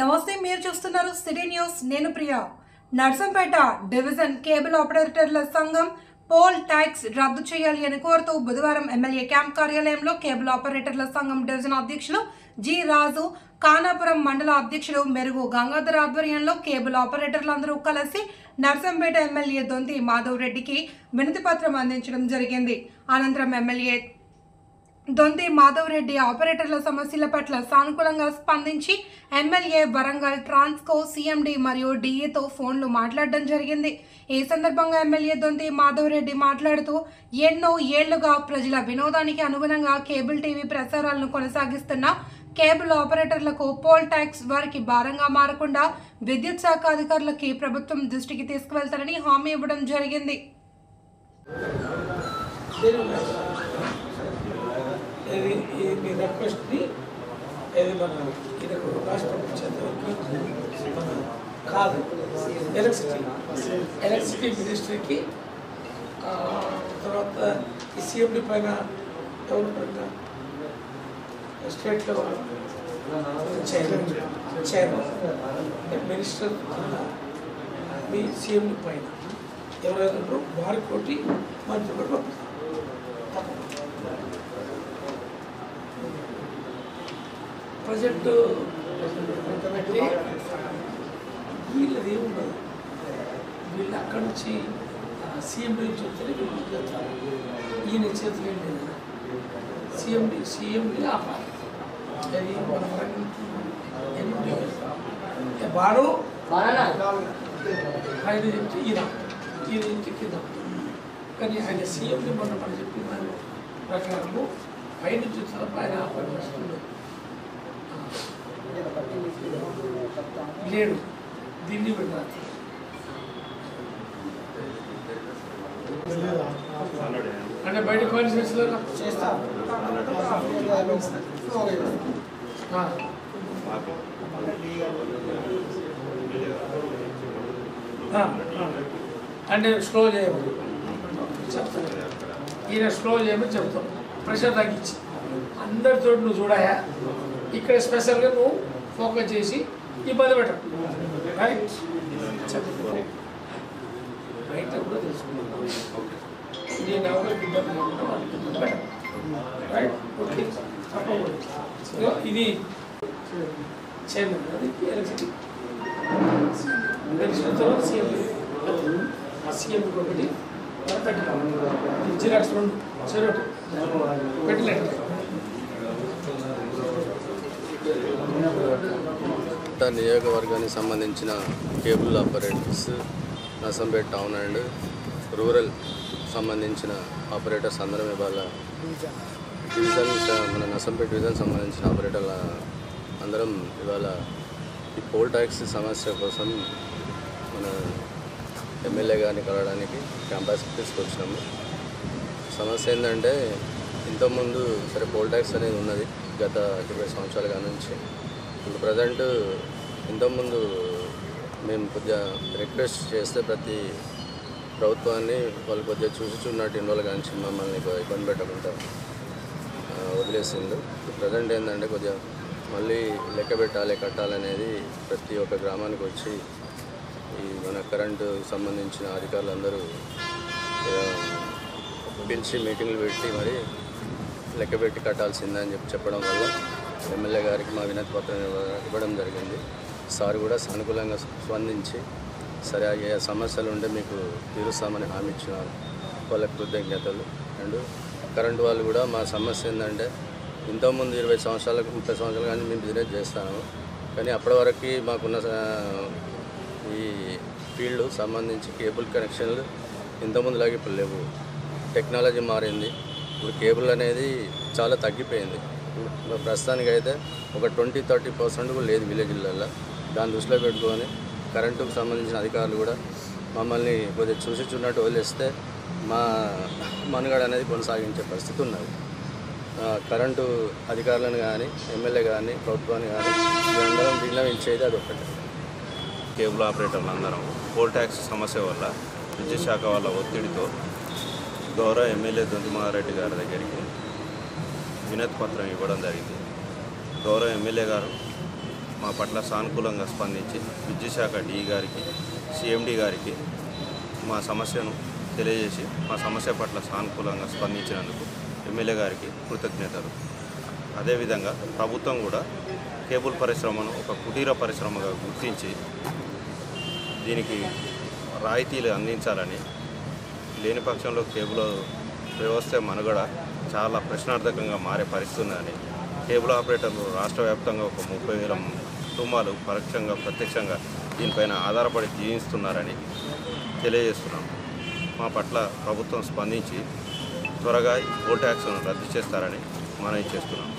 నమస్తే, మీరు చూస్తున్నారు సిటీ న్యూస్. నేను ప్రియా. నర్సంపేట డివిజన్ కేబుల్ ఆపరేటర్ల సంఘం పోల్ ట్యాక్స్ రద్దు చేయాలి అని కోరుతూ బుధవారం ఎమ్మెల్యే క్యాంప్ కార్యాలయంలో కేబుల్ ఆపరేటర్ల సంఘం డివిజన్ అధ్యక్షులు జి రాజు, ఖానాపురం మండల అధ్యక్షులు మెరుగు గంగాధర్ ఆధ్వర్యంలో కేబుల్ ఆపరేటర్లందరూ కలిసి నర్సంపేట ఎమ్మెల్యే దొంతి మాధవ్ రెడ్డికి వినతి పత్రం అందించడం జరిగింది. అనంతరం ఎమ్మెల్యే దొంతి మాధవ్ రెడ్డి ఆపరేటర్ల సమస్యల పట్ల సానుకూలంగా స్పందించి ఎమ్మెల్యే వరంగల్ ట్రాన్స్కో సిఎండి మరియు డిఏతో ఫోన్లు మాట్లాడడం జరిగింది. ఈ సందర్భంగా ఎమ్మెల్యే దొంతి మాధవ్ రెడ్డి మాట్లాడుతూ ఎన్నో ఏళ్లుగా ప్రజల వినోదానికి అనుగుణంగా కేబుల్ టీవీ ప్రసారాలను కొనసాగిస్తున్న కేబుల్ ఆపరేటర్లకు పోల్ ట్యాక్స్ వారికి భారంగా మారకుండా విద్యుత్ శాఖ అధికారులకి ప్రభుత్వం దృష్టికి తీసుకువెళ్తారని హామీ ఇవ్వడం జరిగింది. మీ రిక్వెస్ట్ని ఏది మన ఇదకు రాసి పంపించేంతవరకు మన కాదు ఎలక్ట్రిసిటీ మినిస్ట్రీకి తర్వాత ఈ సిఎండి పైన ఎవరు స్టేట్లో చైర్మన్ మినిస్టర్ మీ సిఎండి పైన ఎవరైనా వారికోటి మంత్రి కూడా పంపిస్తారు. ప్రజెంట్ వీళ్ళది ఏముండదు, వీళ్ళు అక్కడి నుంచి సీఎండి నుంచి వస్తేనే వీళ్ళు చేస్తారు. ఈయన చేతులు ఏం లేదు, సీఎండి ఆపాలి. అది వాడు ఆయన చెప్తే ఈయన చెప్తే కింద. కానీ ఆయన సీఎండి మొన్న మనం చెప్పిన దాని ప్రకారము పైనుంచి వచ్చినప్పుడు ఆయన ఆపాలి వస్తుంది లేడు. దీన్ని పెట్టాలి అంటే బయట కాన్స్టిట్యూన్సీలో చేస్తాం. అంటే స్లో చేయమని చెప్తాను, ఈయన స్లో చేయమని చెప్తాం. ప్రెషర్ తగ్గించి అందరితో నువ్వు చూడాయా, ఇక్కడ స్పెషల్గా నువ్వు ఫోకస్ చేసి ఇబ్బంది పెట్టు. రైట్ రైట్ కూడా తెలుసుకున్నాను. నేను ఎవరికి ఇబ్బంది లేకుండా వాళ్ళకి ఇబ్బంది పెట్టను. Right okay. తప్పకుండా ఇది చైర్మన్ అది ఎలక్ట్రిసిటీ సీఎం ఒకటి జిరాక్స్ రెండు చెరోటి పెట్టలేదు. నియోజకవర్గానికి సంబంధించిన cable operators Narsampet town and rural సంబంధించిన ఆపరేటర్స్ అందరం ఇవాళ డివిజన్ మన నర్సంపేట డివిజన్ సంబంధించిన ఆపరేటర్ల అందరం ఇవాళ ఈ పోల్ ట్యాక్స్ సమస్య కోసం మన ఎమ్మెల్యే గారిని కలవడానికి క్యాంపస్కి తీసుకొచ్చినాము. సమస్య ఏంటంటే ఇంతకుముందు సరే పోల్ ట్యాక్స్ అనేది ఉన్నది గత 20 సంవత్సరాల నుంచి. ఇప్పుడు ప్రజెంట్ ఇంతకుముందు మేము కొద్దిగా రిక్వెస్ట్ చేస్తే ప్రతి ప్రభుత్వాన్ని వాళ్ళు కొద్దిగా చూసిచున్నట్టు ఇన్ని రోజులు కానీ మమ్మల్ని ఇబ్బంది పెట్టకుండా వదిలేసిండు. ప్రజెంట్ ఏంటంటే కొద్దిగా మళ్ళీ లెక్క పెట్టాలి కట్టాలనేది ప్రతి ఒక్క గ్రామానికి వచ్చి ఈ మన కరెంటు సంబంధించిన అధికారులందరూ పిలిచి మీటింగ్లు పెట్టి మరి లెక్క పెట్టి కట్టాల్సిందని చెప్పడం వల్ల ఎమ్మెల్యే గారికి మా వినతి పత్రం ఇవ్వడం జరిగింది. సార్ కూడా సానుకూలంగా స్పందించి సరే ఏ సమస్యలు ఉంటే మీకు తీరుస్తామని హామీ ఇచ్చిన వాళ్ళకి కృతజ్ఞతలు. అండ్ కరెంటు వాళ్ళు కూడా మా సమస్య ఏంటంటే ఇంతకుముందు 20 సంవత్సరాలకు 30 సంవత్సరాలు కానీ మేము బిజినెస్ చేస్తాము, కానీ అప్పటి వరకు మాకున్న ఈ ఫీల్డ్ సంబంధించి కేబుల్ కనెక్షన్లు ఇంతకుముందులాగా ఇప్పుడు లేవు. టెక్నాలజీ మారింది. ఇప్పుడు కేబుల్ అనేది చాలా తగ్గిపోయింది. ప్రస్తుతానికైతే ఒక 20-30% కూడా లేదు విలేజ్లలో. దాన్ని దృష్టిలో పెట్టుకొని కరెంటుకు సంబంధించిన అధికారులు కూడా మమ్మల్ని కొద్దిగా చూసిచున్నట్టు వదిలేస్తే మా మనుగడ అనేది కొనసాగించే పరిస్థితి ఉన్నది. కరెంటు అధికారులను కానీ ఎమ్మెల్యే కానీ ప్రభుత్వాన్ని కానీ అందరం విన్నవించేది అది ఒకటి. కేబుల్ ఆపరేటర్లు అందరం పోల్ ట్యాక్స్ సమస్య వల్ల విద్యుత్ శాఖ వాళ్ళ ఒత్తిడితో గౌరవ ఎమ్మెల్యే దొంతి మాధవరెడ్డి గారి దగ్గరికి వినతి పత్రం ఇవ్వడం జరిగింది. గౌరవ ఎమ్మెల్యే గారు మా పట్ల సానుకూలంగా స్పందించి విద్యుత్ శాఖ డిఈ గారికి సిఎండి గారికి మా సమస్యను తెలియజేసి మా సమస్య పట్ల సానుకూలంగా స్పందించినందుకు ఎమ్మెల్యే గారికి కృతజ్ఞతలు. అదేవిధంగా ప్రభుత్వం కూడా కేబుల్ పరిశ్రమను ఒక కుటీర పరిశ్రమగా గుర్తించి దీనికి రాయితీలు అందించాలని, లేని పక్షంలో కేబుల్ వ్యవస్థ మనుగడ చాలా ప్రశ్నార్థకంగా మారే పరిస్థితి ఉందని కేబుల్ ఆపరేటర్లు రాష్ట్ర వ్యాప్తంగా ఒక 30,000 కుటుంబాలు పరోక్షంగా ప్రత్యక్షంగా దీనిపైన ఆధారపడి జీవిస్తున్నారని తెలియజేస్తున్నాం. మా పట్ల ప్రభుత్వం స్పందించి త్వరగా పోల్ ట్యాక్స్ను రద్దు చేస్తారని మనవి చేస్తున్నాం.